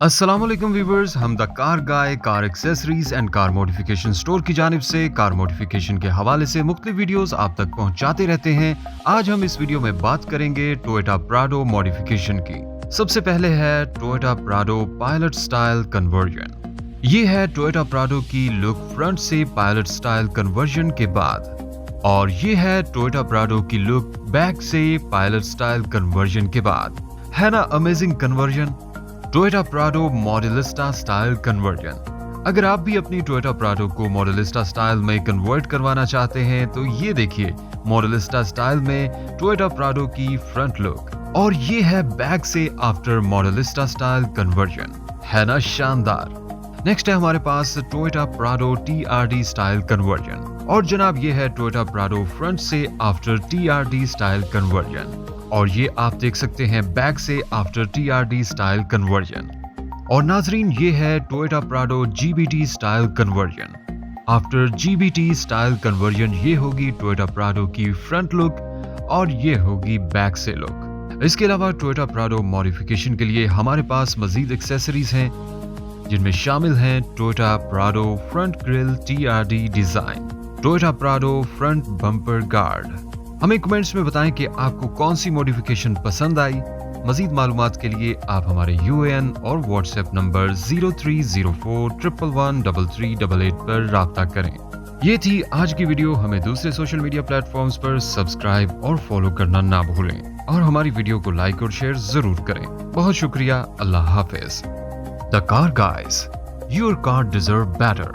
अस्सलामुअलैकुम व्यूवर्स, हम the car guy car accessories and car modification store की जानिब से कार मॉडिफिकेशन के हवाले से मुख्तलिफ वीडियोस आप तक पहुंचाते रहते हैं। आज हम इस वीडियो में बात करेंगे टोयोटा प्राडो मॉडिफिकेशन की। सबसे पहले है Toyota Prado pilot style conversion. ये है टोयोटा प्राडो की लुक फ्रंट से पायलट स्टाइल कन्वर्जन के बाद, और ये है टोयोटा प्राडो की लुक बैक से पायलट स्टाइल कन्वर्जन के बाद। है ना amazing conversion? Toyota Prado Modellista style conversion. अगर आप भी अपनी टोयोटा प्राडो को मॉडेलिस्टा स्टाइल में कन्वर्ट करवाना चाहते हैं तो ये देखिए मॉडेलिस्टा स्टाइल में टोयोटा प्राडो की फ्रंट लुक, और ये है बैक से आफ्टर मॉडेलिस्टा स्टाइल कन्वर्जन। है ना शानदार? नेक्स्ट है हमारे पास Toyota Prado TRD style conversion, और जनाब ये है टोयोटा प्राडो फ्रंट से आफ्टर TRD स्टाइल कन्वर्जन, और ये आप देख सकते हैं बैक से आफ्टर TRD स्टाइल कन्वर्जन। और नाजरीन ये है Toyota Prado GBT style conversion. After GBT style conversion ये होगी टोयोटा प्राडो की फ्रंट लुक, और ये होगी बैक से लुक। इसके अलावा टोयोटा प्राडो मॉडिफिकेशन के लिए हमारे पास मजीद एक्सेसरीज हैं, जिनमें शामिल हैं Toyota Prado front grille TRD design, Toyota Prado front bumper guard. हमें कमेंट्स में बताएं कि आपको कौन सी मॉडिफिकेशन पसंद आई। मजीद मालूमात के लिए आप हमारे UAN और WhatsApp नंबर 0304111388 पर राब्ता करें। ये थी आज की वीडियो। हमें दूसरे सोशल मीडिया प्लेटफॉर्म्स पर सब्सक्राइब और फॉलो करना ना भूलें, और हमारी वीडियो को लाइक और शेयर जरूर करें। बहुत शुक्रिया। अल्लाह हाफिज। The Car Guys, your car deserves better.